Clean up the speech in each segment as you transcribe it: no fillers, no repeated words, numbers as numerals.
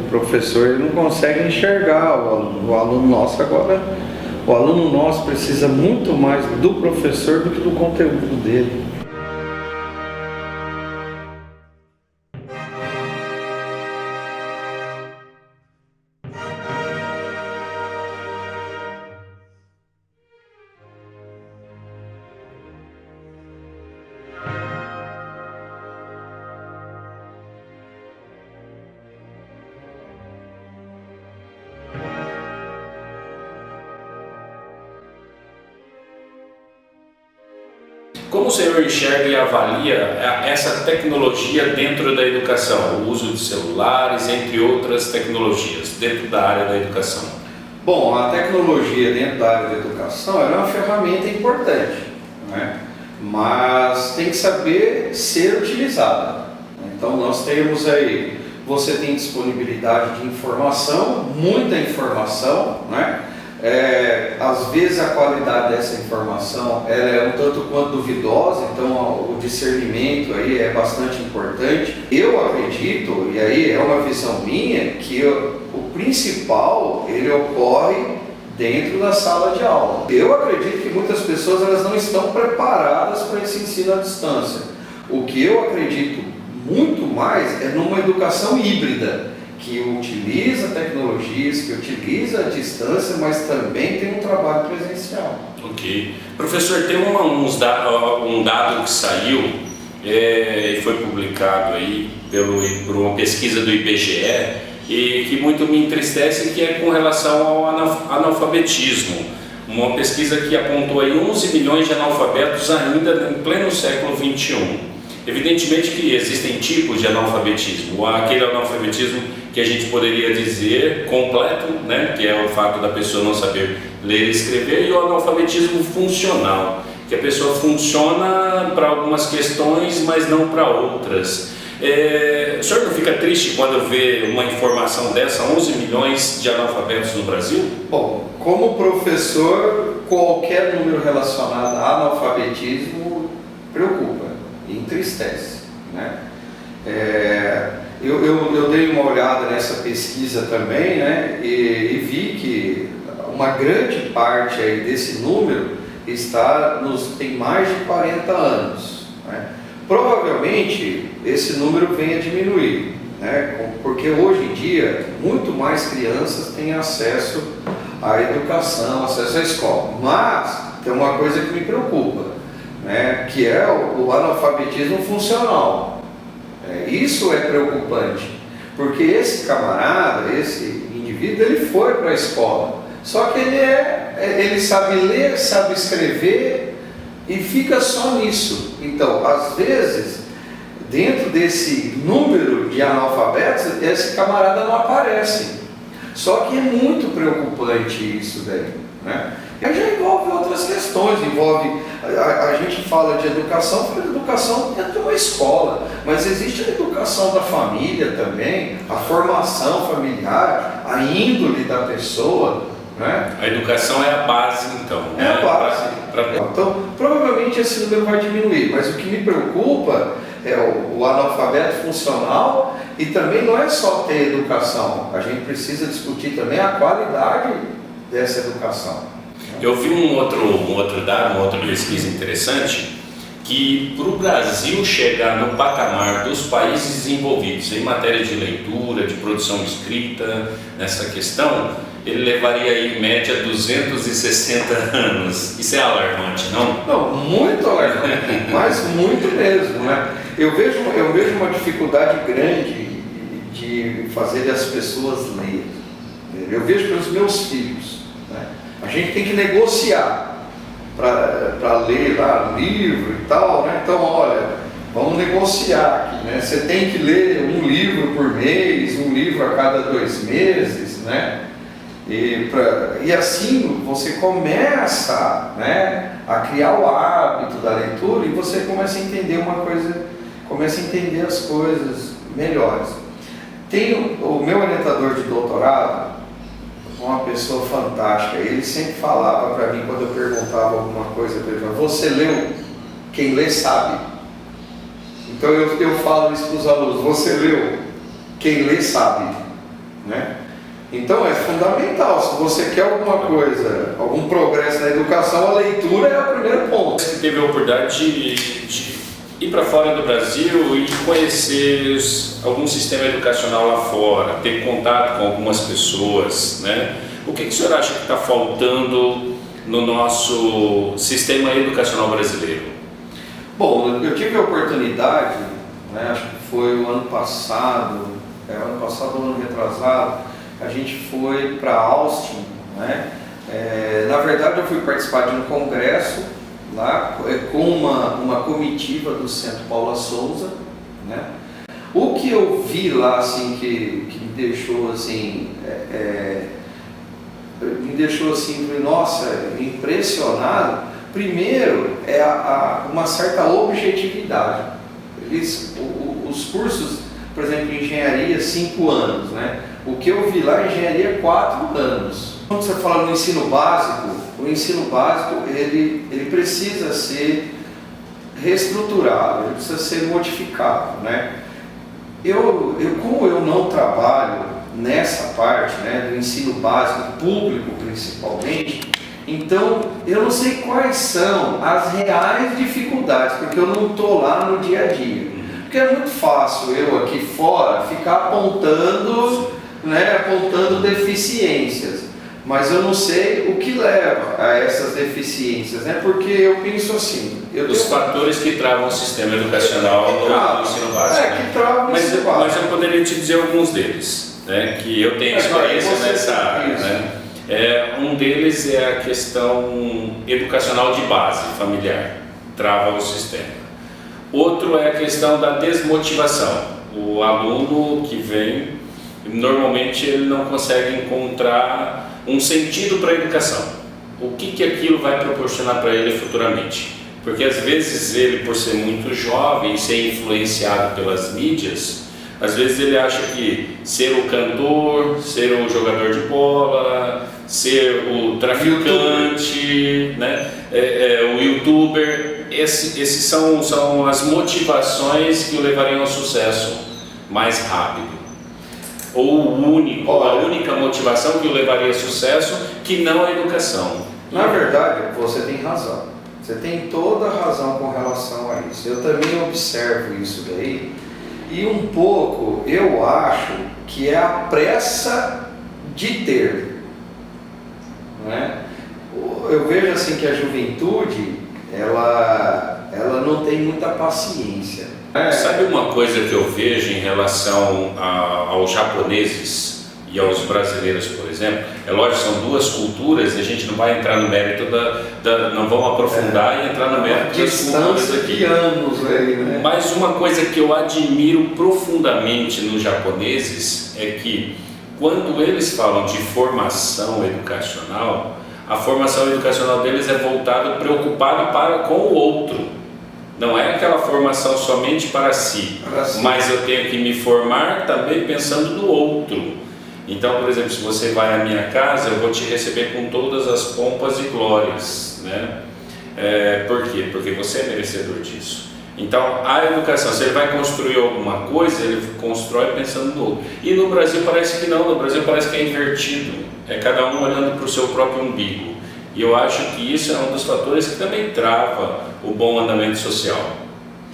professor ele não consegue enxergar o aluno nosso. Agora, o aluno nosso precisa muito mais do professor do que do conteúdo dele. Como o senhor enxerga e avalia essa tecnologia dentro da educação, o uso de celulares, entre outras tecnologias, dentro da área da educação? Bom, a tecnologia dentro da área da educação é uma ferramenta importante, né? Mas tem que saber ser utilizada. Então nós temos aí, você tem disponibilidade de informação, muita informação, né? Às vezes a qualidade dessa informação ela é um tanto quanto duvidosa, então o discernimento aí é bastante importante. Eu acredito, e aí é uma visão minha, que o principal ele ocorre dentro da sala de aula. Eu acredito que muitas pessoas elas não estão preparadas para esse ensino à distância. O que eu acredito muito mais é numa educação híbrida, que utiliza tecnologias, que utiliza a distância, mas também tem um trabalho presencial. Ok. Professor, tem um dado que saiu e foi publicado aí por uma pesquisa do IBGE e que muito me entristece, que é com relação ao analfabetismo. Uma pesquisa que apontou aí 11 milhões de analfabetos ainda em pleno século XXI. Evidentemente que existem tipos de analfabetismo, aquele analfabetismo que a gente poderia dizer completo, né, que é o fato da pessoa não saber ler e escrever, e o analfabetismo funcional, que a pessoa funciona para algumas questões, mas não para outras. O senhor não fica triste quando vê uma informação dessa, 11 milhões de analfabetos no Brasil? Bom, como professor, qualquer número relacionado a analfabetismo preocupa e entristece, né? Eu dei uma olhada nessa pesquisa também, né, e vi que uma grande parte aí desse número tem mais de 40 anos, né? Provavelmente esse número vem a diminuir, né, porque hoje em dia muito mais crianças têm acesso à educação, acesso à escola, mas tem uma coisa que me preocupa, né, que é o analfabetismo funcional. Isso é preocupante, porque esse camarada, esse indivíduo, ele foi para a escola, só que ele sabe ler, sabe escrever e fica só nisso. Então, às vezes, dentro desse número de analfabetos, esse camarada não aparece. Só que é muito preocupante isso daí, né? Aí já envolve outras questões, a gente fala de educação dentro de uma escola, mas existe a educação da família também, a formação familiar, a índole da pessoa, né? A educação é a base, então. É a base. Então, provavelmente esse número vai diminuir, mas o que me preocupa é o analfabeto funcional, e também não é só ter educação, a gente precisa discutir também a qualidade dessa educação. Eu vi um outro dado, uma outra pesquisa interessante, que para o Brasil chegar no patamar dos países desenvolvidos em matéria de leitura, de produção escrita, nessa questão, ele levaria aí, em média 260 anos. Isso é alarmante, não? Não, muito alarmante, mas muito mesmo, né? Eu vejo uma dificuldade grande de fazer as pessoas lerem. Eu vejo pelos meus filhos, né? A gente tem que negociar para ler lá livro e tal, né? Então, olha, vamos negociar aqui, né? Você tem que ler um livro por mês, um livro a cada 2 meses, né? E assim você começa, né, a criar o hábito da leitura e você começa a entender começa a entender as coisas melhores. Tem o meu orientador de doutorado, uma pessoa fantástica, ele sempre falava para mim, quando eu perguntava alguma coisa para ele: você leu? Quem lê sabe. Então eu falo isso para os alunos: você leu? Quem lê sabe. né? Então é fundamental, se você quer alguma coisa, algum progresso na educação, a leitura é o primeiro ponto. Você teve a oportunidade de ir para fora do Brasil e conhecer algum sistema educacional lá fora, ter contato com algumas pessoas, né? O que o senhor acha que está faltando no nosso sistema educacional brasileiro? Bom, eu tive a oportunidade, né, acho que foi o ano passado ou ano retrasado, a gente foi para Austin, né? Na verdade eu fui participar de um congresso lá com uma comitiva do Centro Paula Souza, né? O que eu vi lá assim que me deixou assim, nossa, impressionado. Primeiro é uma certa objetividade. Os cursos, por exemplo, em engenharia, 5 anos, né? O que eu vi lá, engenharia, 4 anos. Quando você fala no ensino básico, o ensino básico ele precisa ser reestruturado, ele precisa ser modificado, né? Como eu não trabalho nessa parte, né, do ensino básico público principalmente, então eu não sei quais são as reais dificuldades, porque eu não estou lá no dia a dia. Porque é muito fácil eu aqui fora ficar apontando, né, apontando deficiências, mas eu não sei o que leva a essas deficiências, né? Porque eu penso assim... Os fatores que travam o sistema educacional no ensino básico. Que travam o ensino básico. Mas eu poderia te dizer alguns deles, né, que eu tenho experiência nessa área. Né? Um deles é a questão educacional de base, familiar, trava o sistema. Outro é a questão da desmotivação. O aluno que vem, normalmente ele não consegue encontrar um sentido para a educação. O que aquilo vai proporcionar para ele futuramente? Porque às vezes ele, por ser muito jovem e ser influenciado pelas mídias, às vezes ele acha que ser o cantor, ser o jogador de bola, ser o traficante, né? O youtuber, esses são as motivações que o levariam ao sucesso mais rápido. Ou a única motivação que o levaria ao sucesso, que não a educação. Na verdade, você tem razão. Você tem toda a razão com relação a isso. Eu também observo isso daí. E um pouco, eu acho que é a pressa de ter. Não é? Eu vejo assim que a juventude, ela não tem muita paciência. Sabe uma coisa que eu vejo em relação aos japoneses e aos brasileiros, por exemplo? É lógico, são duas culturas e a gente não vai entrar no mérito não vamos aprofundar e entrar no mérito das culturas aqui. Anos aí, né? Mas uma coisa que eu admiro profundamente nos japoneses é que quando eles falam de formação educacional, a formação educacional deles é voltada, preocupada com o outro. Não é aquela formação somente para si, mas eu tenho que me formar também pensando no outro. Então, por exemplo, se você vai à minha casa, eu vou te receber com todas as pompas e glórias, né? Por quê? Porque você é merecedor disso. Então, a educação, se ele vai construir alguma coisa, ele constrói pensando no outro. E no Brasil parece que não, no Brasil parece que é invertido. É cada um olhando para o seu próprio umbigo. E eu acho que isso é um dos fatores que também trava o bom andamento social.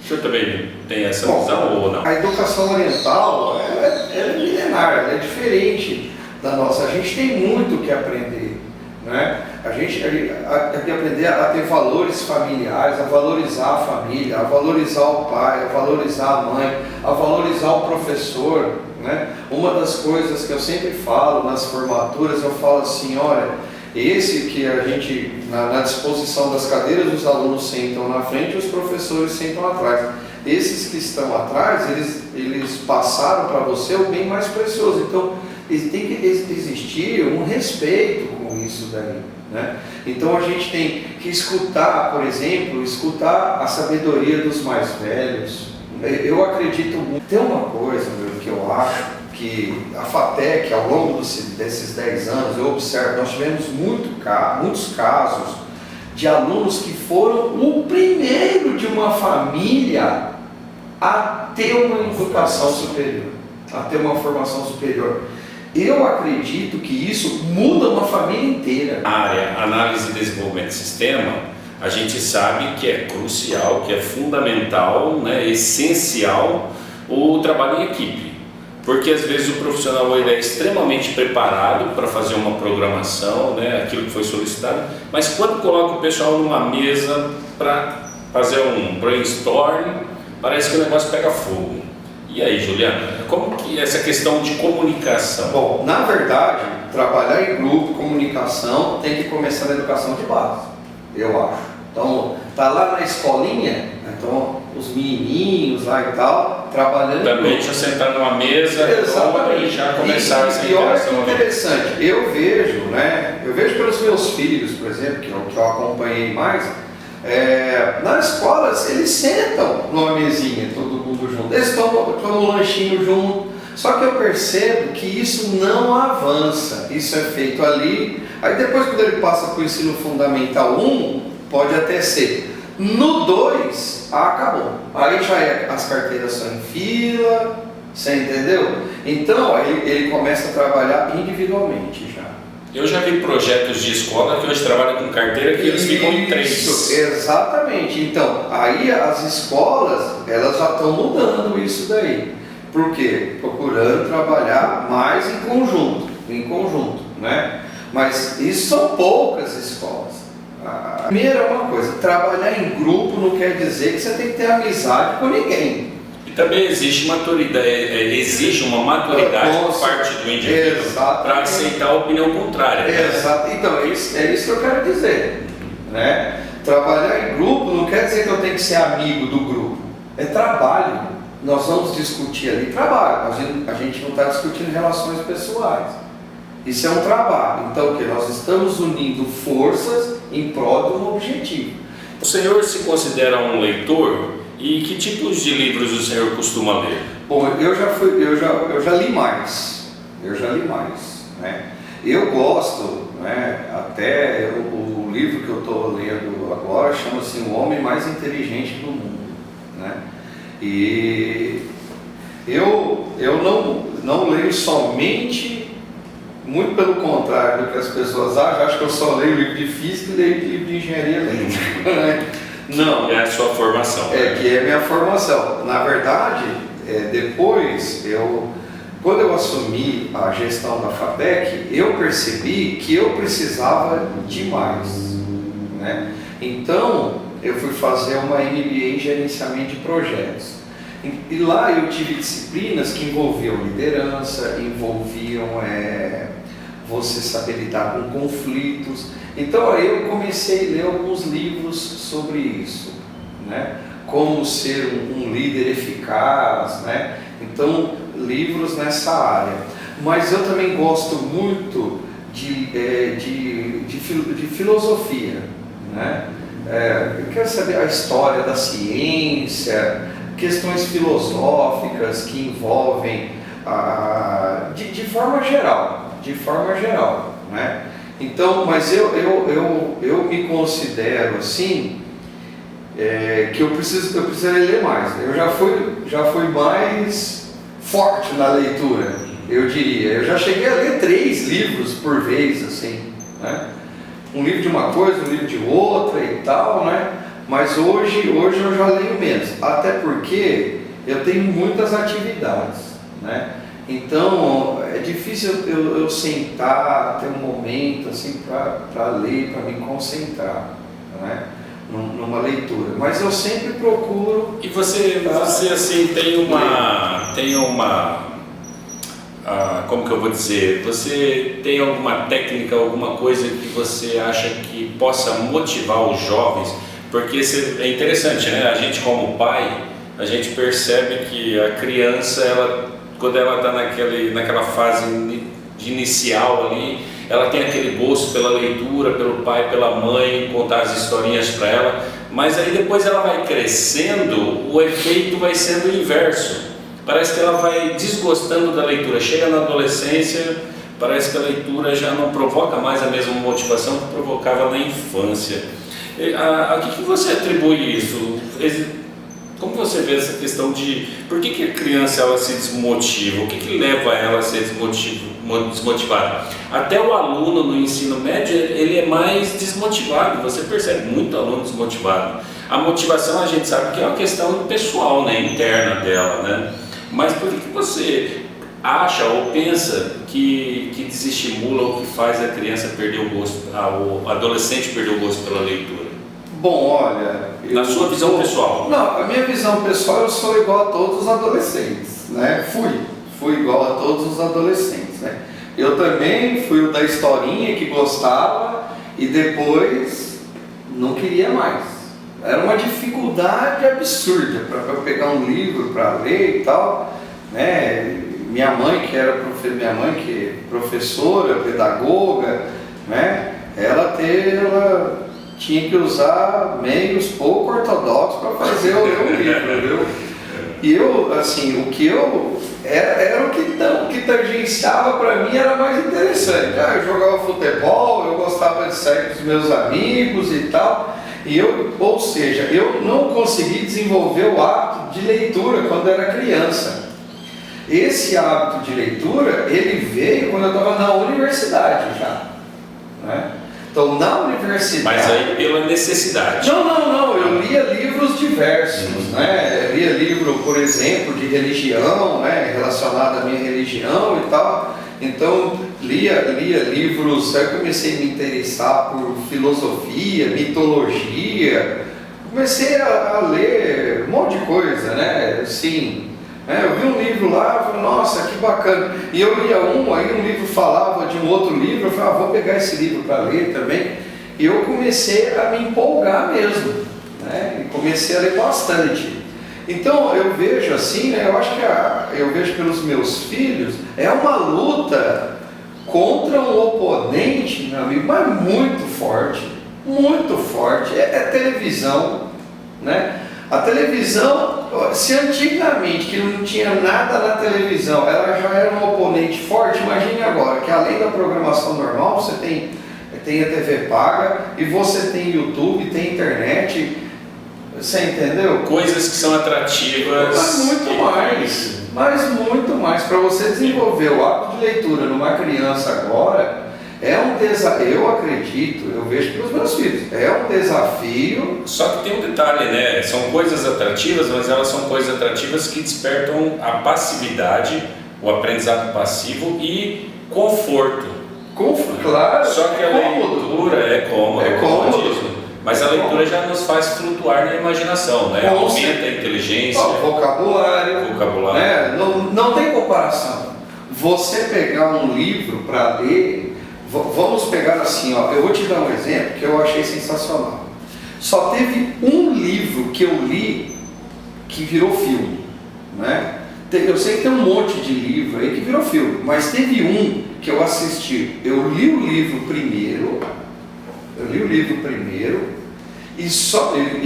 O senhor também tem essa visão ou não? A educação oriental é milenar, ela é diferente da nossa. A gente tem muito o que aprender, né? A gente tem que aprender a ter valores familiares, a valorizar a família, a valorizar o pai, a valorizar a mãe, a valorizar o professor, né? Uma das coisas que eu sempre falo nas formaturas, eu falo assim, olha, esse que a gente, na disposição das cadeiras, os alunos sentam na frente e os professores sentam atrás. Esses que estão atrás, eles passaram para você o bem mais precioso. Então, tem que existir um respeito com isso daí, né? Então, a gente tem que escutar, por exemplo, escutar a sabedoria dos mais velhos. Eu acredito muito. Tem uma coisa, que eu acho, que a FATEC, ao longo desses 10 anos, eu observo, nós tivemos muitos casos de alunos que foram o primeiro de uma família a ter uma educação superior, a ter uma formação superior. Eu acredito que isso muda uma família inteira. A área análise e desenvolvimento de sistema, a gente sabe que é crucial, que é fundamental, né, essencial o trabalho em equipe. Porque às vezes o profissional ele é extremamente preparado para fazer uma programação, né, aquilo que foi solicitado, mas quando coloca o pessoal numa mesa para fazer um brainstorm, parece que o negócio pega fogo. E aí, Juliana, como que é essa questão de comunicação? Bom, na verdade, trabalhar em grupo, comunicação, tem que começar na educação de base, eu acho. Então, tá lá na escolinha, então os menininhos lá e tal, trabalhando também já sentar numa mesa e já começar essa e olha interação. que interessante, eu vejo pelos meus filhos, por exemplo, que eu acompanhei mais, nas escolas eles sentam numa mesinha, todo mundo junto, eles tomam um lanchinho junto, só que eu percebo que isso não avança, isso é feito ali, aí depois quando ele passa para o ensino fundamental 1, pode até ser, no 2, acabou, aí já as carteiras são em fila, você entendeu? Então ele começa a trabalhar individualmente já. Eu já vi projetos de escola que hoje trabalham com carteira que eles ficam em 3. Exatamente. Então, aí as escolas, elas já estão mudando isso daí. Por quê? Procurando trabalhar mais em conjunto, né? Mas isso são poucas escolas. A primeira é uma coisa, trabalhar em grupo não quer dizer que você tem que ter amizade com ninguém. Também exige uma maturidade por parte do indivíduo para aceitar a opinião contrária. Exato. Então, é isso que eu quero dizer. Né? Trabalhar em grupo não quer dizer que eu tenho que ser amigo do grupo. É trabalho. Nós vamos discutir ali trabalho. A gente não está discutindo relações pessoais. Isso é um trabalho. Então, o que? Nós estamos unindo forças em prol de um objetivo. O senhor se considera um leitor? E que tipos de livros o senhor costuma ler? Bom, eu já li mais. Né? Eu gosto, né, até o livro que eu estou lendo agora chama-se O Homem Mais Inteligente do Mundo. Né? E eu não leio somente, muito pelo contrário do que as pessoas acham, acho que eu só leio livro de física e leio livro de engenharia elétrica. Né? Não. É a sua formação. Que é a minha formação. Na verdade, depois, quando eu assumi a gestão da FATEC, eu percebi que eu precisava de mais. Né? Então, eu fui fazer uma MBA em gerenciamento de projetos. E lá eu tive disciplinas que envolviam liderança, envolviam você saber lidar com conflitos. Então aí eu comecei a ler alguns livros sobre isso, né? Como ser um líder eficaz, né? Então, livros nessa área. Mas eu também gosto muito de filosofia, né? Eu quero saber a história da ciência, questões filosóficas que envolvem de forma geral, né? Então, mas eu me considero assim, que eu precisaria ler mais. Eu já fui mais forte na leitura, eu diria. Eu já cheguei a ler 3 livros por vez, assim, né? Um livro de uma coisa, um livro de outra e tal, né? Mas hoje eu já leio menos, até porque eu tenho muitas atividades, né? Então é difícil eu sentar, ter um momento assim para ler, para me concentrar, né? Numa leitura. Mas eu sempre procuro. E você assim tem uma como que eu vou dizer? Você tem alguma técnica, alguma coisa que você acha que possa motivar os jovens? Porque é interessante, né? A gente como pai, a gente percebe que a criança, quando ela está naquela fase de inicial ali, ela tem aquele gosto pela leitura, pelo pai, pela mãe, contar as historinhas para ela, mas aí depois ela vai crescendo, o efeito vai sendo o inverso. Parece que ela vai desgostando da leitura, chega na adolescência, parece que a leitura já não provoca mais a mesma motivação que provocava na infância. A que você atribui isso? Como você vê essa questão de por que a criança ela se desmotiva? O que leva ela a ser desmotivado. Até o aluno no ensino médio, ele é mais desmotivado, você percebe muito aluno desmotivado. A motivação a gente sabe que é uma questão pessoal, né, interna dela, né? Mas por que você acha ou pensa que desestimula ou que faz a criança perder o gosto, o adolescente perder o gosto pela leitura? Bom, olha... Na sua visão pessoal? Não, a minha visão pessoal, eu sou igual a todos os adolescentes, né? Fui igual a todos os adolescentes, né? Eu também fui o da historinha que gostava e depois não queria mais. Era uma dificuldade absurda para eu pegar um livro para ler e tal, né? Minha mãe, que é professora, pedagoga, né? Ela tinha que usar meios pouco ortodoxos para fazer eu ler o livro, viu? E eu, assim, o que eu... Era o que tangenciava para mim era mais interessante. Eu jogava futebol, eu gostava de sair com os meus amigos e tal. Ou seja, eu não consegui desenvolver o hábito de leitura quando era criança. Esse hábito de leitura, ele veio quando eu estava na universidade já, né? Então, na universidade... Mas aí pela necessidade. Não, eu lia livros diversos, né? Eu lia livro, por exemplo, de religião, né? Relacionado à minha religião e tal. Então, lia livros, aí comecei a me interessar por filosofia, mitologia. Comecei a ler um monte de coisa, né? Assim... eu vi um livro lá, eu falei, nossa, que bacana. E eu lia aí um livro falava de um outro livro, eu falei, vou pegar esse livro para ler também. E eu comecei a me empolgar mesmo, né? E comecei a ler bastante. Então eu vejo assim, né? Eu acho que eu vejo pelos meus filhos, é uma luta contra um oponente, meu amigo, mas muito forte, é televisão, né? A televisão, se antigamente que não tinha nada na televisão, ela já era um oponente forte, imagine agora, que além da programação normal, você tem a TV paga, e você tem YouTube, tem internet, você entendeu? Coisas que são atrativas. Mas muito mais, para você desenvolver o hábito de leitura numa criança agora, é um desafio, eu acredito, eu vejo pelos meus filhos, é um desafio. Só que tem um detalhe, né? São coisas atrativas, mas elas são coisas atrativas que despertam a passividade, o aprendizado passivo e conforto. Claro. Só que a leitura é cômodo. Mas a leitura já nos faz flutuar na imaginação, né? Aumenta a inteligência. Vocabulário. Né? Não tem comparação. Você pegar um livro para ler. Vamos pegar assim, eu vou te dar um exemplo que eu achei sensacional. Só teve um livro que eu li que virou filme, né? Eu sei que tem um monte de livro aí que virou filme, mas teve um que eu assisti. Eu li o livro primeiro, e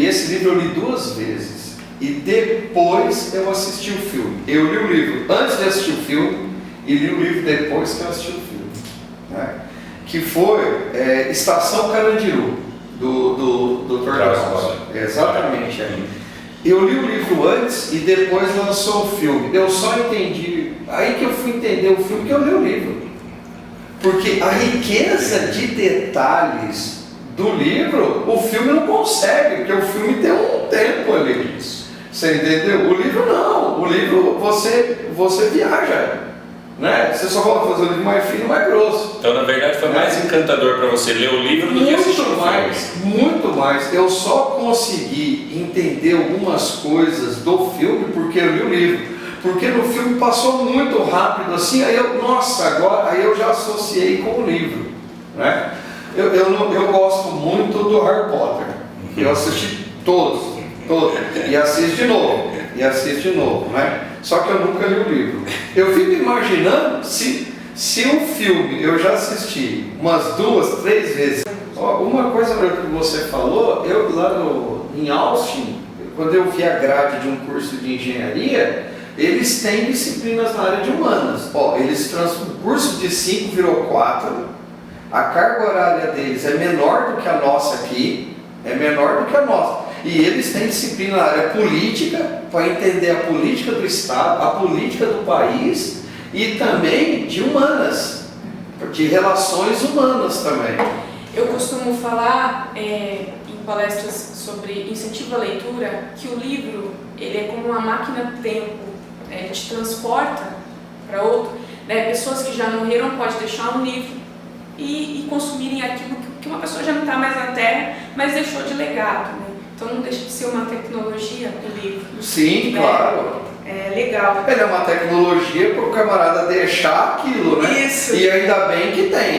esse livro eu li 2 vezes, e depois eu assisti o filme. Eu li o livro antes de assistir o filme e li o livro depois que eu assisti o filme, né? Que foi Estação Carandiru, do Dr. Drauzio. Exatamente. Eu li o livro antes e depois lançou o filme. Eu só entendi, aí que eu fui entender o filme que eu li o livro. Porque a riqueza de detalhes do livro, o filme não consegue, porque o filme tem um tempo ali. Você entendeu? O livro não, o livro você viaja. Né? Você só volta a fazer o livro mais fino, mais grosso. Então, na verdade, foi mais encantador para você ler o livro do que assistir o filme. Muito mais. Eu só consegui entender algumas coisas do filme porque eu li o livro. Porque no filme passou muito rápido assim, aí eu já associei com o livro. Né? Eu gosto muito do Harry Potter. Eu assisti todos. E assisto de novo, né? Só que eu nunca li o livro. Eu fico imaginando se o filme eu já assisti umas 2, 3 vezes. Uma coisa que você falou, eu lá em Austin, quando eu vi a grade de um curso de engenharia, eles têm disciplinas na área de humanas. O curso de 5 virou 4, a carga horária deles é menor do que a nossa aqui, E eles têm disciplina na área política, para entender a política do Estado, a política do país, e também de humanas, de relações humanas também. Eu costumo falar em palestras sobre incentivo à leitura que o livro ele é como uma máquina do tempo, ele te transporta para outro. Né? Pessoas que já morreram podem deixar um livro e consumirem aquilo que uma pessoa já não está mais na Terra, mas deixou de legado. Né? Então não deixa de ser uma tecnologia o livro. Sim, né? claro. É legal. Ele é uma tecnologia para o camarada deixar aquilo, né? Isso. E ainda bem que tem.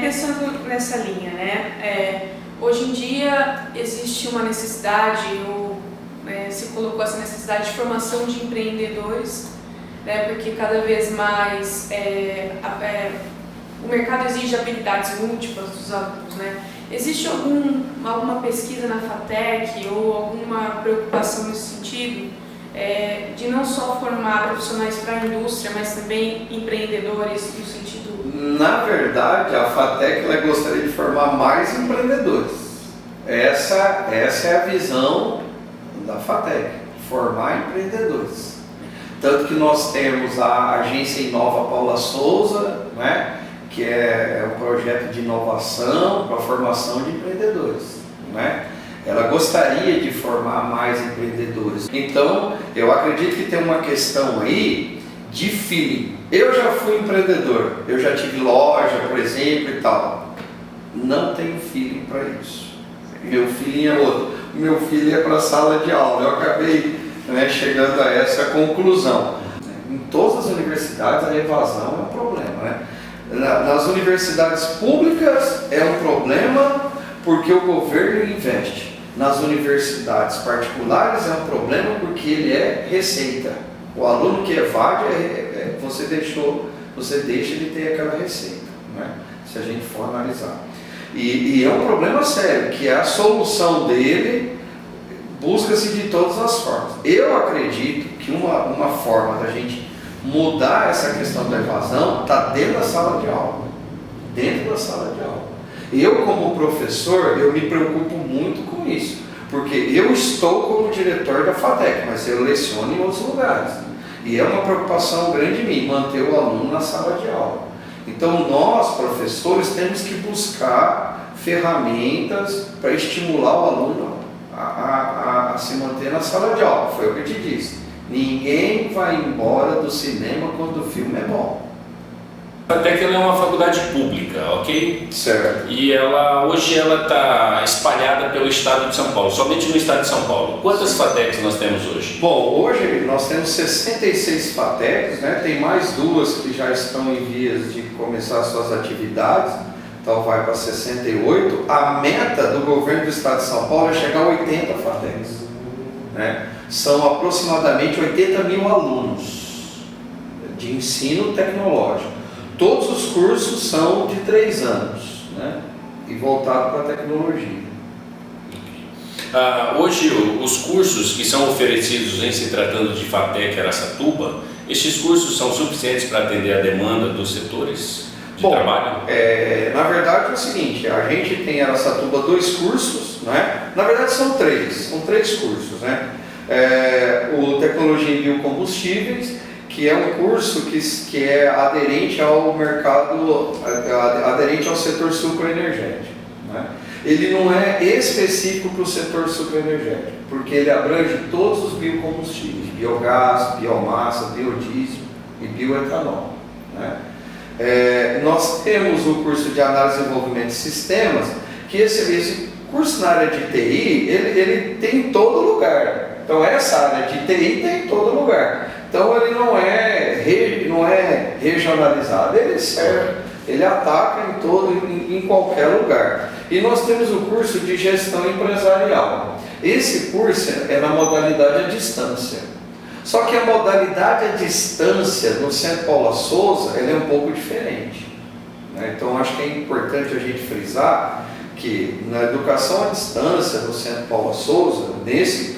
Pensando nessa linha, né? Hoje em dia existe uma necessidade, se colocou essa necessidade de formação de empreendedores, né? Porque cada vez mais o mercado exige habilidades múltiplas dos alunos, né? Existe alguma pesquisa na FATEC ou alguma preocupação nesse sentido? De não só formar profissionais para a indústria, mas também empreendedores no sentido... Na verdade, a FATEC ela gostaria de formar mais empreendedores. Essa é a visão da FATEC, formar empreendedores. Tanto que nós temos a agência Inova Paula Souza, né, que é um projeto de inovação para a formação de empreendedores, né? Ela gostaria de formar mais empreendedores. Então, eu acredito que tem uma questão aí de feeling. Eu já fui empreendedor, eu já tive loja, por exemplo, e tal. Não tenho feeling para isso. Meu feeling é outro. Meu feeling é para a sala de aula. Eu acabei chegando a essa conclusão. Em todas as universidades, a evasão é um problema, né? Nas universidades públicas é um problema porque o governo investe. Nas universidades particulares é um problema porque ele é receita. O aluno que evade, você deixa de ter aquela receita, né? Se a gente for analisar. E é um problema sério, que a solução dele busca-se de todas as formas. Eu acredito que uma forma da gente mudar essa questão da evasão está dentro da sala de aula. Dentro da sala de aula. Eu, como professor, eu me preocupo muito com isso, porque eu estou como diretor da FATEC, mas eu leciono em outros lugares. E é uma preocupação grande em mim, manter o aluno na sala de aula. Então, nós, professores, temos que buscar ferramentas para estimular o aluno a se manter na sala de aula. Foi o que eu te disse. Ninguém vai embora do cinema quando o filme é bom. Até que ela é uma faculdade pública, ok? Certo. E hoje ela está espalhada pelo estado de São Paulo, somente no estado de São Paulo. Quantas FATECs nós temos hoje? Bom, hoje nós temos 66 FATECs, né? Tem mais duas que já estão em vias de começar suas atividades, então vai para 68. A meta do governo do estado de São Paulo é chegar a 80 FATECs, né? São aproximadamente 80 mil alunos de ensino tecnológico. Todos os cursos são de 3 anos, né? E voltado para a tecnologia. Hoje, os cursos que são oferecidos em se tratando de FATEC Araçatuba, estes cursos são suficientes para atender a demanda dos setores de trabalho? Na verdade é o seguinte, a gente tem em Araçatuba 2 cursos, né? Na verdade são 3 cursos, né? O Tecnologia em Biocombustíveis, que é um curso que é aderente ao mercado, aderente ao setor sucroenergético, né? Ele não é específico para o setor sucroenergético, porque ele abrange todos os biocombustíveis, biogás, biomassa, biodiesel e bioetanol, né? Nós temos o curso de Análise e Desenvolvimento de Sistemas, que esse curso na área de TI, ele tem em todo lugar. Então essa área de TI tem em todo lugar. Então ele não é regionalizado, ele ataca em qualquer lugar. E nós temos o curso de Gestão Empresarial. Esse curso é na modalidade à distância. Só que a modalidade à distância no Centro Paula Souza, ela é um pouco diferente, né? Então acho que é importante a gente frisar que na educação à distância no Centro Paula Souza, nesse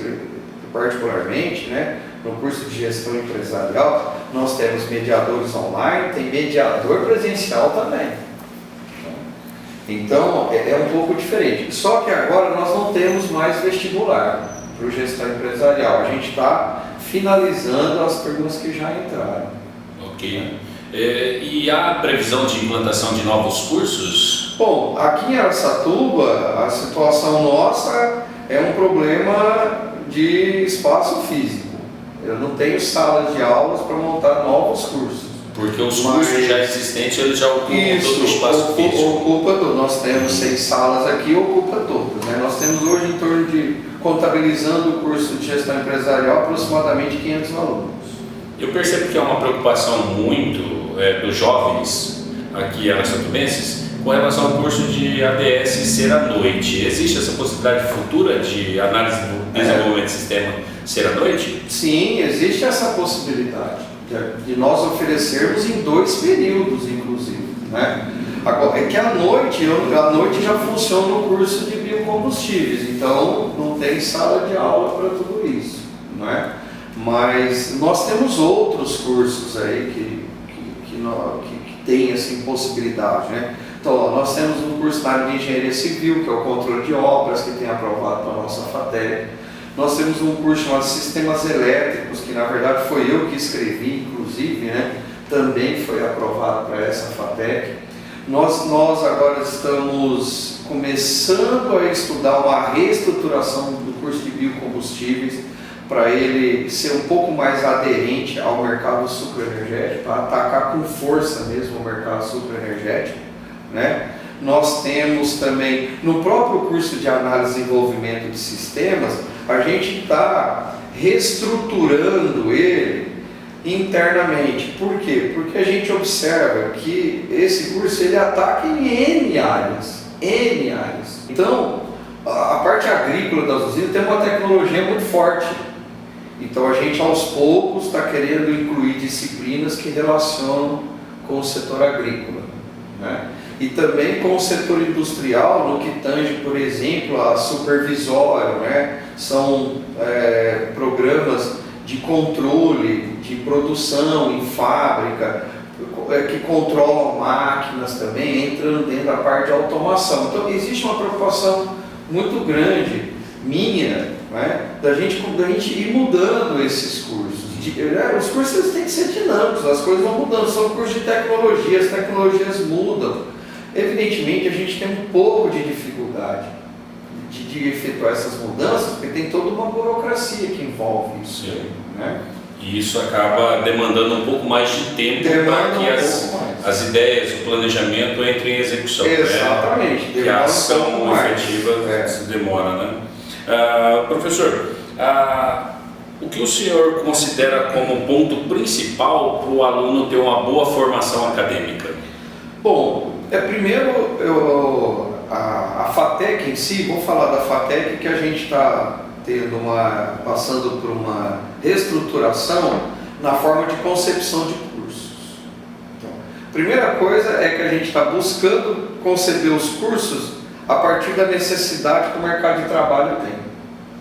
particularmente, né, no curso de Gestão Empresarial, nós temos mediadores online, tem mediador presencial também. Então é um pouco diferente. Só que agora nós não temos mais vestibular para o Gestão Empresarial. A gente está finalizando as turmas que já entraram. Ok. E há previsão de implantação de novos cursos? Bom, aqui em Araçatuba, a situação nossa é um problema de espaço físico. Eu não tenho salas de aulas para montar novos cursos. Porque os cursos já existentes eles já ocupam todo o espaço físico. Ocupa todo. Nós temos 6 salas aqui, ocupa todas. Né? Nós temos hoje em torno de, contabilizando o curso de gestão empresarial, aproximadamente 500 alunos. Eu percebo que é uma preocupação muito dos jovens aqui araçatubenses com relação ao curso de ADS ser à noite. Existe essa possibilidade futura de análise do desenvolvimento de sistema ser à noite? Sim, existe essa possibilidade de nós oferecermos em 2 períodos, inclusive. Né? Agora, é que à noite já funciona o curso de biocombustíveis, então não tem sala de aula para tudo isso. Né? Mas nós temos outros cursos aí que tem assim, possibilidade. Né? Então, ó, nós temos um curso na área de engenharia civil, que é o controle de obras, que tem aprovado para a nossa FATEC. Nós temos um curso chamado Sistemas Elétricos, que na verdade foi eu que escrevi, inclusive, né? Também foi aprovado para essa FATEC. Nós agora estamos começando a estudar uma reestruturação do curso de biocombustíveis, para ele ser um pouco mais aderente ao mercado sucroenergético, para atacar com força mesmo o mercado sucroenergético. Né? Nós temos também, no próprio curso de análise e desenvolvimento de sistemas, a gente está reestruturando ele internamente. Por quê? Porque a gente observa que esse curso ele ataca em N áreas. Então, a parte agrícola das usinas tem uma tecnologia muito forte. Então a gente aos poucos está querendo incluir disciplinas que relacionam com o setor agrícola. Né? E também com o setor industrial, no que tange, por exemplo, a supervisório, né? São programas de controle, de produção em fábrica, que controlam máquinas também, entrando dentro da parte de automação. Então existe uma preocupação muito grande, minha, né? da gente ir mudando esses cursos. Os cursos têm que ser dinâmicos, as coisas vão mudando, são cursos de tecnologia, as tecnologias mudam. Evidentemente a gente tem um pouco de dificuldade de efetuar essas mudanças, porque tem toda uma burocracia que envolve isso. Né? E isso acaba demandando um pouco mais de tempo para que as ideias, o planejamento entrem em execução. Exatamente. Né? Que a ação efetiva se demora. Né? Professor, o que o senhor considera como ponto principal para o aluno ter uma boa formação acadêmica? Bom, primeiro a FATEC em si, vou falar da FATEC, que a gente está passando por uma reestruturação na forma de concepção de cursos. Então, primeira coisa é que a gente está buscando conceber os cursos a partir da necessidade que o mercado de trabalho tem.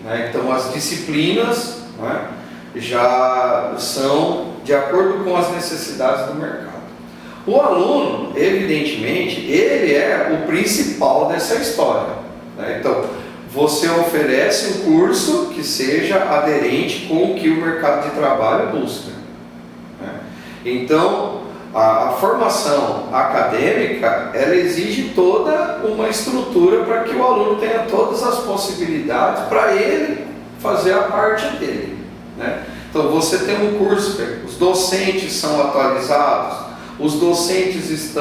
Né? Então as disciplinas, né, já são de acordo com as necessidades do mercado. O aluno, evidentemente, ele é o principal dessa história. Né? Então, você oferece um curso que seja aderente com o que o mercado de trabalho busca. Né? Então, a formação acadêmica, ela exige toda uma estrutura para que o aluno tenha todas as possibilidades para ele fazer a parte dele. Né? Então, você tem um curso, os docentes são atualizados, os docentes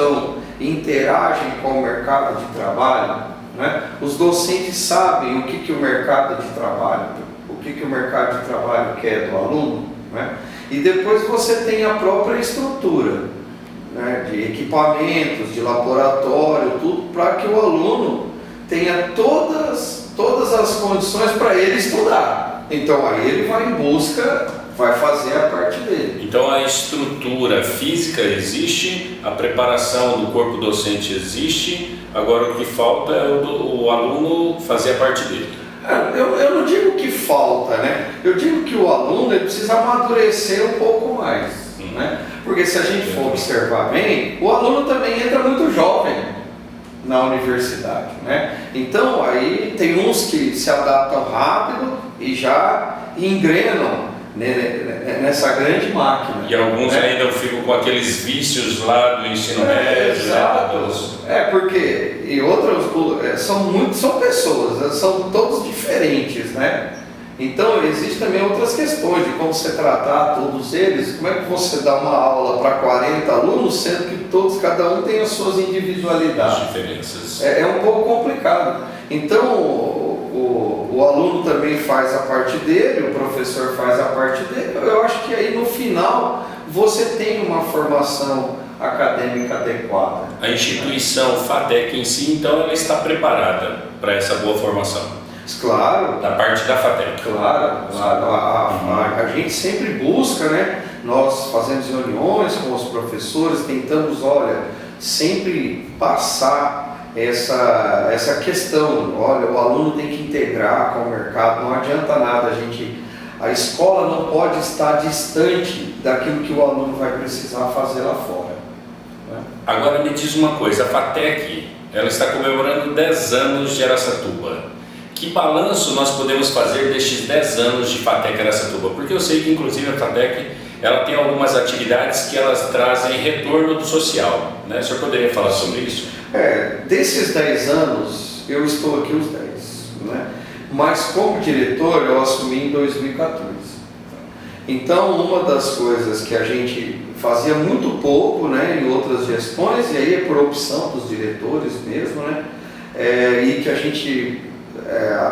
interagem com o mercado de trabalho, né? Os docentes sabem o que o mercado de trabalho, o mercado de trabalho quer do aluno, né? E depois você tem a própria estrutura, né? De equipamentos, de laboratório, tudo para que o aluno tenha todas as condições para ele estudar. Então aí ele vai em busca, vai fazer a parte dele. Então a estrutura física existe, a preparação do corpo docente existe, agora o que falta é o aluno fazer a parte dele. Eu não digo que falta, né? Eu digo que o aluno ele precisa amadurecer um pouco mais, né? Porque se a gente for observar bem, o aluno também entra muito jovem na universidade, né? Então aí tem uns que se adaptam rápido e já engrenam, né, nessa grande máquina. E alguns ainda ficam com aqueles vícios lá do ensino médio. Exato. Porque e outros são pessoas, são todos diferentes, né? Então existem também outras questões de como você tratar todos eles. Como é que você dá uma aula para 40 alunos, sendo que cada um tem as suas individualidades? As diferenças. É um pouco complicado. Então o aluno também faz a parte dele, o professor faz a parte dele. Eu acho que aí no final você tem uma formação acadêmica adequada. A instituição FATEC em si, então, ela está preparada para essa boa formação? Claro. Da parte da FATEC. Claro. A gente sempre busca, né? Nós fazemos reuniões com os professores, tentamos, sempre passar essa questão. Olha, o aluno tem que integrar com o mercado, não adianta nada a escola não pode estar distante daquilo que o aluno vai precisar fazer lá fora. Né? Agora me diz uma coisa, a FATEC, ela está comemorando 10 anos de Araçatuba. Que balanço nós podemos fazer destes 10 anos de FATEC Araçatuba? Porque eu sei que inclusive a FATEC ela tem algumas atividades que elas trazem retorno do social, né? O senhor poderia falar sobre isso? Desses 10 anos, eu estou aqui os 10, né? Mas como diretor eu assumi em 2014. Então uma das coisas que a gente fazia muito pouco, né, em outras gestões, e aí é por opção dos diretores mesmo, né, e que a gente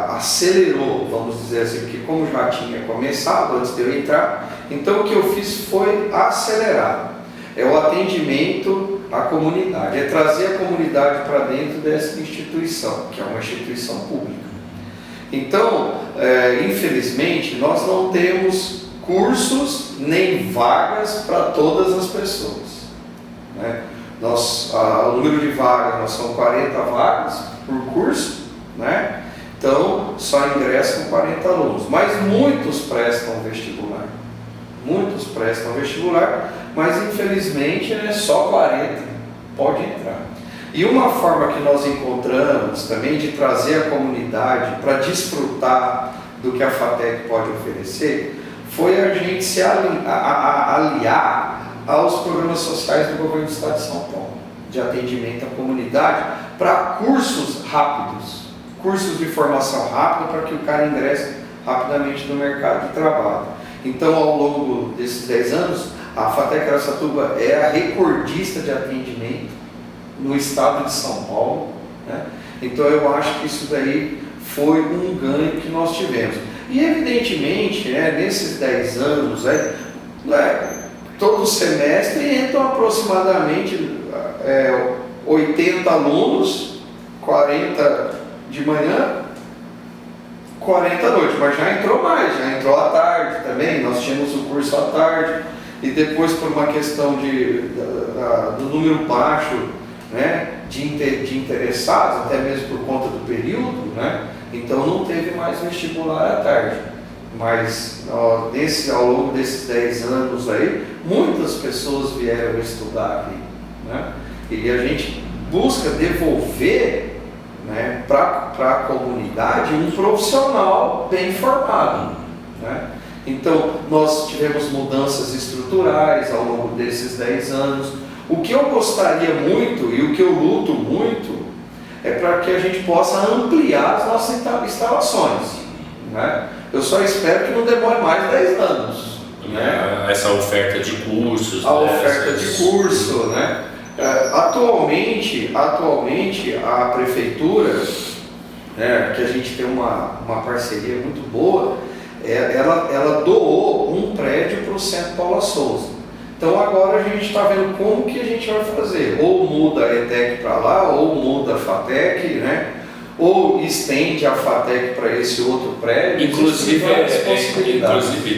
acelerou, vamos dizer assim, porque como já tinha começado antes de eu entrar, então o que eu fiz foi acelerar. É o atendimento à comunidade, é trazer a comunidade para dentro dessa instituição, que é uma instituição pública. Então, infelizmente, nós não temos cursos nem vagas para todas as pessoas. Né? O número de vagas, nós são 40 vagas por curso, né? Então, só ingressam 40 alunos, mas muitos prestam vestibular. Muitos prestam vestibular, mas infelizmente, né, só 40 pode entrar. E uma forma que nós encontramos também de trazer a comunidade para desfrutar do que a FATEC pode oferecer, foi a gente se aliar aos programas sociais do governo do Estado de São Paulo, de atendimento à comunidade, para cursos rápidos, cursos de formação rápida para que o cara ingresse rapidamente no mercado de trabalho. Então, ao longo desses 10 anos, a FATEC Araçatuba é a recordista de atendimento no estado de São Paulo, né? Então eu acho que isso daí foi um ganho que nós tivemos. E evidentemente, nesses 10 anos, todo semestre entram aproximadamente 80 alunos, 40 de manhã, 40 à noite, mas já entrou mais, já entrou à tarde também, nós tínhamos o curso à tarde, e depois por uma questão do número baixo, né, de interessados, até mesmo por conta do período, né, então não teve mais vestibular à tarde. Mas ao longo desses 10 anos aí, muitas pessoas vieram estudar aqui, né, e a gente busca devolver, né, para a comunidade um profissional bem formado, né. Então nós tivemos mudanças estruturais ao longo desses 10 anos. O que eu gostaria muito e o que eu luto muito é para que a gente possa ampliar as nossas instalações, né? Eu só espero que não demore mais de 10 anos, né? Essa oferta de cursos. A oferta de curso, né? Atualmente a prefeitura, né, que a gente tem uma parceria muito boa, ela doou um prédio para o Centro Paula Souza. Então agora a gente está vendo como que a gente vai fazer, ou muda a ETEC para lá, ou muda a FATEC, né? Ou estende a FATEC para esse outro prédio. Inclusive,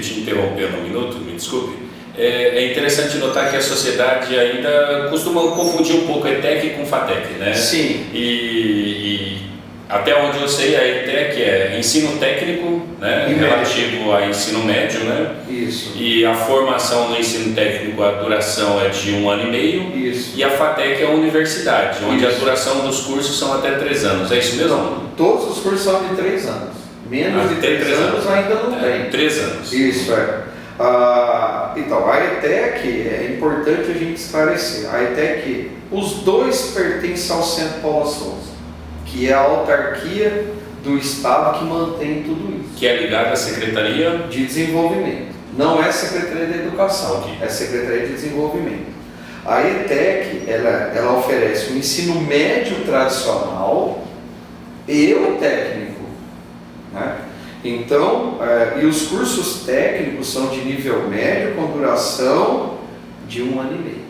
te interrompendo um minuto, me desculpe, é interessante notar que a sociedade ainda costuma confundir um pouco a ETEC com FATEC, né? Sim. E até onde eu sei, a ETEC é ensino técnico, né, relativo a ensino médio, né? Isso. E a formação no ensino técnico, a duração é de 1 ano e meio. Isso. E a FATEC é a universidade, onde Isso. a duração dos cursos são até 3 anos. É isso mesmo? Não, todos os cursos são de 3 anos. Menos de 3 anos ainda não tem. 3 anos. Isso, Então, a ETEC, é importante a gente esclarecer, a ETEC, os dois pertencem ao Centro Paula Souza, que é a autarquia do Estado que mantém tudo isso. Que é ligada à Secretaria de Desenvolvimento. Não é Secretaria da Educação, okay. É Secretaria de Desenvolvimento. A ETEC, ela oferece um ensino médio tradicional e o técnico, né? Então, e os cursos técnicos são de nível médio com duração de 1 ano e meio.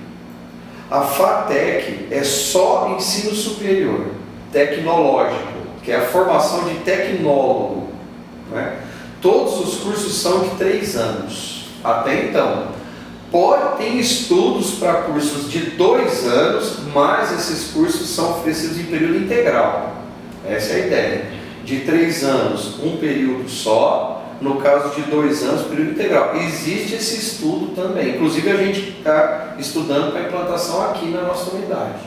A FATEC é só ensino superior, tecnológico, que é a formação de tecnólogo, né? Todos os cursos são de 3 anos, até então. Tem estudos para cursos de 2 anos, mas esses cursos são oferecidos em período integral. Essa é a ideia. De 3 anos, um período só, no caso de 2 anos, período integral. Existe esse estudo também, inclusive a gente está estudando para implantação aqui na nossa unidade.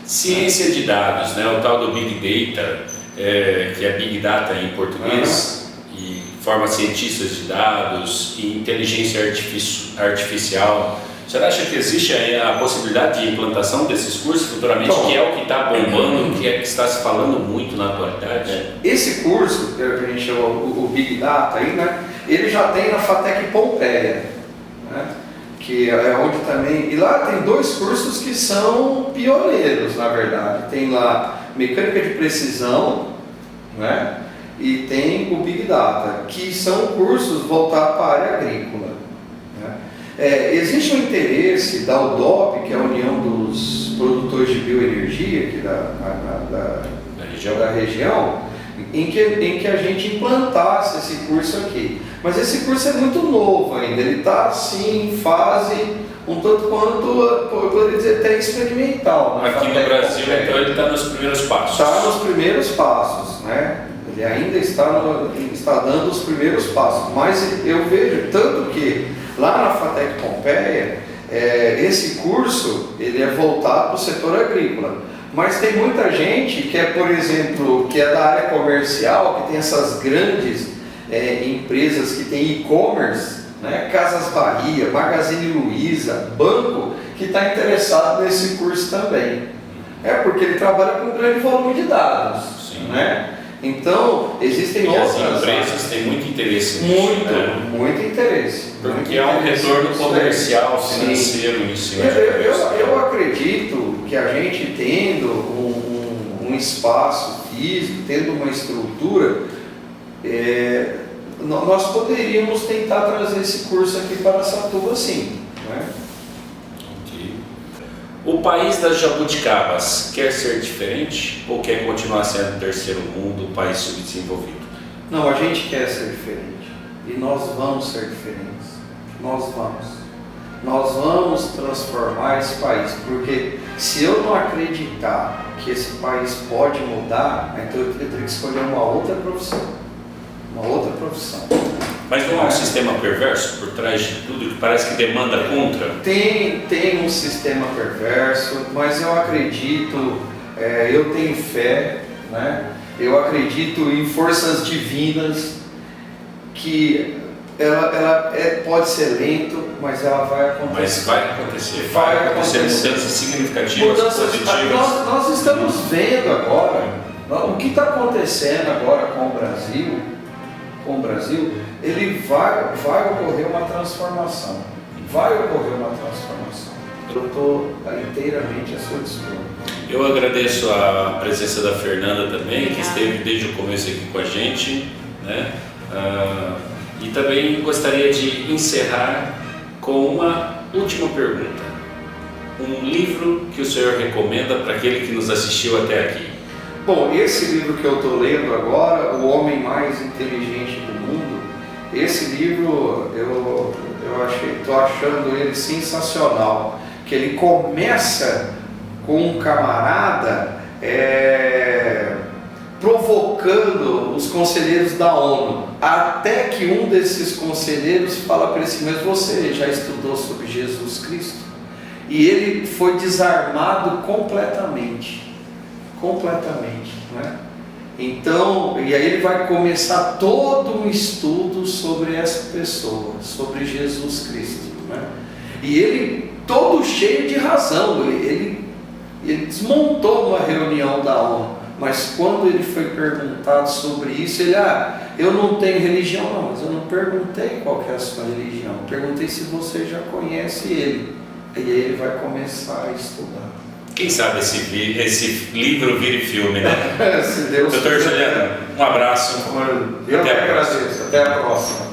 Ciência de dados, né? O tal do Big Data, que é Big Data em português, e forma cientistas de dados e inteligência artificial. Você acha que existe a possibilidade de implantação desses cursos futuramente, que é o que está bombando, que está se falando muito na atualidade? Esse curso, que a gente chama o Big Data, aí, né, ele já tem na FATEC Pompeia, né, que é onde também... E lá tem 2 cursos que são pioneiros, na verdade. Tem lá Mecânica de Precisão, né, e tem o Big Data, que são cursos voltados para a área agrícola. Existe um interesse da UDOP, que é a União dos Produtores de Bioenergia aqui da região, em que a gente implantasse esse curso aqui. Mas esse curso é muito novo ainda, ele está assim, em fase um tanto quanto, eu poderia dizer, até experimental. Aqui no Brasil, então, ele está nos primeiros passos. Está nos primeiros passos, né? Ele ainda está dando os primeiros passos, mas eu vejo tanto que lá na FATEC Pompeia, esse curso ele é voltado para o setor agrícola, mas tem muita gente que é, por exemplo, que é da área comercial, que tem essas grandes empresas que tem e-commerce, né? Casas Bahia, Magazine Luiza, banco, que está interessado nesse curso também. Porque ele trabalha com um grande volume de dados. Sim. Né? Então, existem outras... As empresas têm muito interesse nisso, muito interesse. Porque há um retorno comercial, financeiro nisso. Eu acredito que a gente tendo um espaço físico, tendo uma estrutura, nós poderíamos tentar trazer esse curso aqui para Araçatuba, sim. Né? O país das jabuticabas quer ser diferente ou quer continuar sendo o terceiro mundo, o país subdesenvolvido? Não, a gente quer ser diferente e nós vamos ser diferentes. Nós vamos transformar esse país, porque se eu não acreditar que esse país pode mudar, então eu teria que escolher uma outra profissão. Mas não há um sistema perverso por trás de tudo que parece que demanda contra? Tem um sistema perverso, mas eu acredito, eu tenho fé, né? Eu acredito em forças divinas, que ela pode ser lento, mas ela vai acontecer. Mas vai acontecer mudanças significativas, positivas. Nós estamos vendo agora, o que está acontecendo agora com o Brasil, ele vai ocorrer uma transformação. Eu estou inteiramente à sua dispor. Eu agradeço a presença da Fernanda também, que esteve desde o começo aqui com a gente, né? E também gostaria de encerrar com uma última pergunta. Um livro que o senhor recomenda para aquele que nos assistiu até aqui? Bom, esse livro que eu estou lendo agora, O Homem Mais Inteligente do Mundo, esse livro eu estou achando ele sensacional, que ele começa com um camarada provocando os conselheiros da ONU, até que um desses conselheiros fala para ele assim: mas você já estudou sobre Jesus Cristo? E ele foi desarmado completamente, né? Então, e aí ele vai começar todo um estudo sobre essa pessoa, sobre Jesus Cristo, né? E ele, todo cheio de razão, ele desmontou uma reunião da ONU, mas quando ele foi perguntado sobre isso, ele, eu não tenho religião não, mas eu não perguntei qual que é a sua religião, eu perguntei se você já conhece ele, e aí ele vai começar a estudar. Quem sabe esse livro vire filme, né? Se Deus Doutor quiser. Juliano, um abraço. Eu que agradeço. Até a próxima.